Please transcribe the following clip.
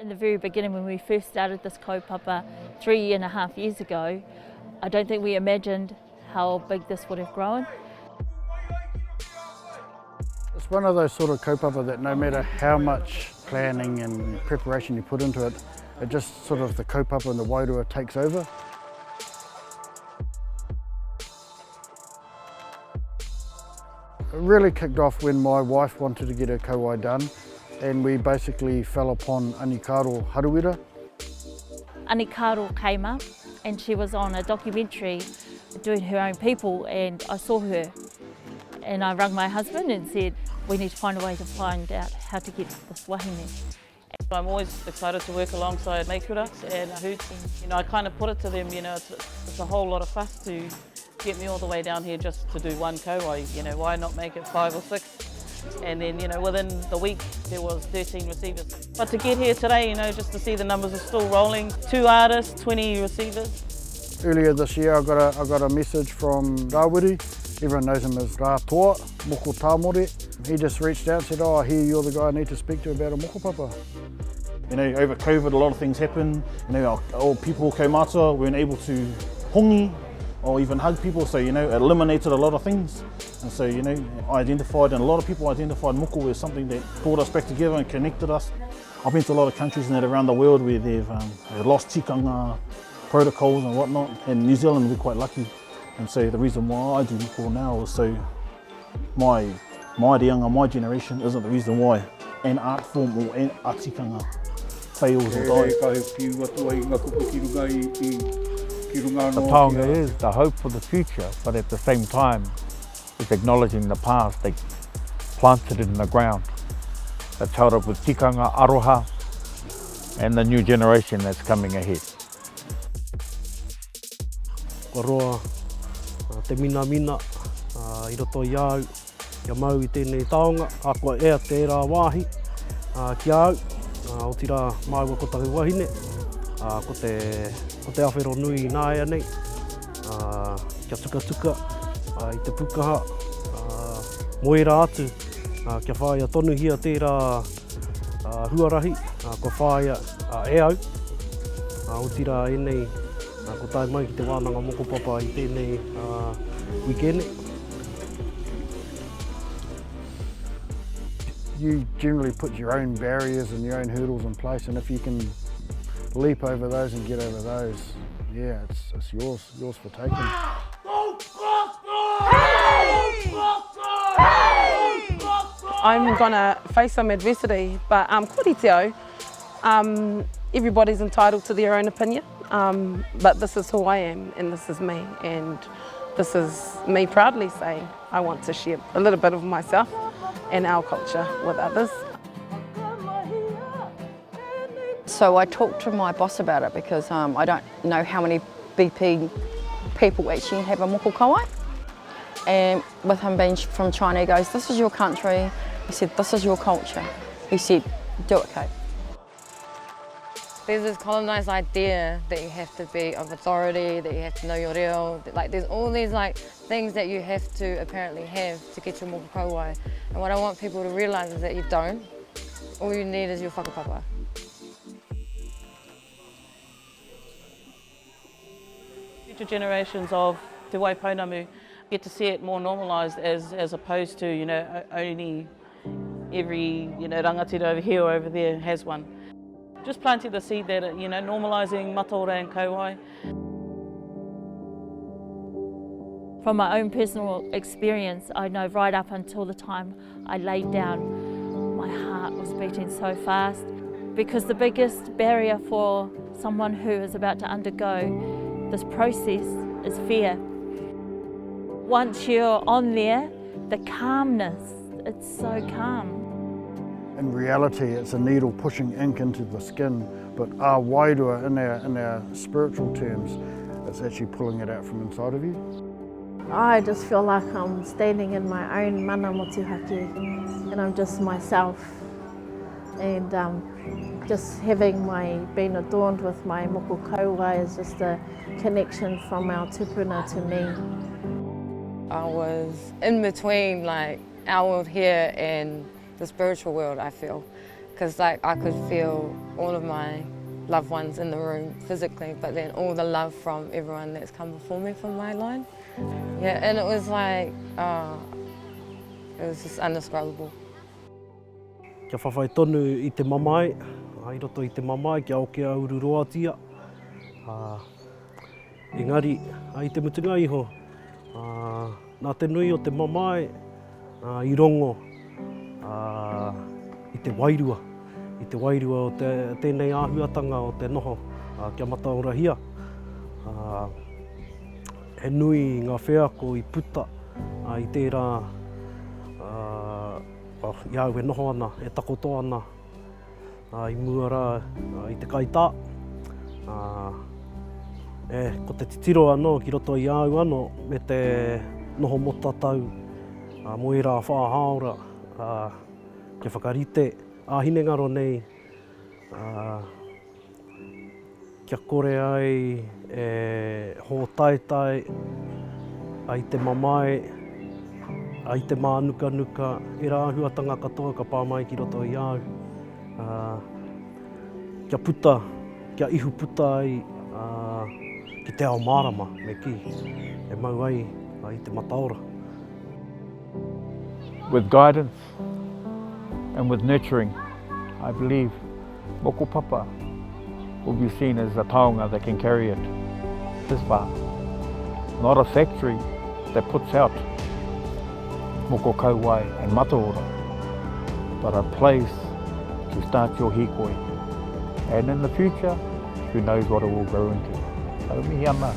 In the very beginning, when we first started this kaupapa 3.5 years ago, I don't think we imagined how big this would have grown. It's one of those sort of kaupapa that no matter how much planning and preparation you put into it, it just sort of the kaupapa and the wairua takes over. It really kicked off when my wife wanted to get her kauai done, and we basically fell upon Anikaro Haruira. Anikaro came up and she was on a documentary doing her own people, and I saw her and I rang my husband and said, we need to find a way to find out how to get this wahine. I'm always excited to work alongside maikura and hoots. I kind of put it to them, it's a whole lot of fuss to get me all the way down here just to do one kauai. Why not make it 5 or 6? And then, within the week there was 13 receivers. But to get here today, just to see the numbers are still rolling. 2 artists, 20 receivers. Earlier this year I got a message from Rawiri. Everyone knows him as Rātoa, Moko Tāmore. He just reached out and said, I hear you're the guy I need to speak to about a mokopapa. Over COVID a lot of things happened. Our people kaumātua weren't able to hongi or even hug people, so it eliminated a lot of things. And so I identified, and a lot of people identified moko as something that brought us back together and connected us. I've been to a lot of countries around the world where they've lost tikanga protocols and whatnot. In New Zealand we're quite lucky, and so the reason why I do moko now is so my reanga, my generation isn't the reason why an art form or an tikanga fails or dies. The taonga is the hope for the future, but at the same time it's acknowledging the past. They planted it in the ground. That's held up with tikanga, aroha, and the new generation that's coming ahead. Kua roa, te mina, I roto i au, ia mau I tēnei taonga, a kua ea tērā wāhi, ki au, o tira māua ko tahi wahine, ko te awhero nui nā ea nei, kia tuka, I te pukaha, moera atu, kia whāia tonu hia tērā huarahi, ko whāia e au, o tira e nei, ko tae mai ki te wānanga mokopapa I tēnei wikene. You generally put your own barriers and your own hurdles in place, and if you can leap over those and get over those, yeah, it's yours for taking. I'm gonna face some adversity, but kōrero, everybody's entitled to their own opinion, but this is who I am and this is me, and this is me proudly saying I want to share a little bit of myself and our culture with others. So I talked to my boss about it because I don't know how many BP people actually have a moko kauai. And with him being from China, he goes, this is your country. He said, this is your culture. He said, do it, Kate. There's this colonised idea that you have to be of authority, that you have to know your reo. There's all these things that you have to apparently have to get your moko kauai. And what I want people to realise is that you don't. All you need is your whakapapa. Future generations of Te Waipounamu get to see it more normalised as opposed to, only every, rangatira over here or over there has one. Just planting the seed that, normalising mataora and kauai. From my own personal experience, I know right up until the time I laid down, my heart was beating so fast, because the biggest barrier for someone who is about to undergo this process is fear. Once you're on there, the calmness, it's so calm. In reality, it's a needle pushing ink into the skin, but our wairua, in our spiritual terms, it's actually pulling it out from inside of you. I just feel like I'm standing in my own mana motuhake, and I'm just myself. And just being adorned with my moko kauai is just a connection from our tupuna to me. I was in between our world here and the spiritual world, I feel. because like I could feel all of my loved ones in the room physically, but then all the love from everyone that's come before me from my line. Yeah, and it was like, it was just indescribable. Kia whawhai tonu i te mamae, i roto i te mamae, kia o kia ururoatia. Engari, i te mutunga iho, nā te nui o te mamae, i rongo, i te wairua. I te wairua o tēnei āhuatanga o te noho kia Mataurahia. He nui ngā wheako i puta i tērā iau e noho ana, e takoto ana i mua rā i te kaitā. Ko te titiro anō ki roto i au anō me te noho motatau mo i rā whaahaora kia whakarite. Ahine ngaro nei, kia kore ai hō taetai, ai te mamae, ai te mānuka-nuka, e rā huatanga katoa ka pāmai ki roto i au. Kia puta, kia ihu puta ai ki te ao mārama me ki, e mau ai i te mataora. With guidance and with nurturing, I believe Mokopapa will be seen as a taonga that can carry it this far. Not a factory that puts out moko kauai and mataora, but a place to start your hikoi. And in the future, who knows what it will grow into. Taumihi ana.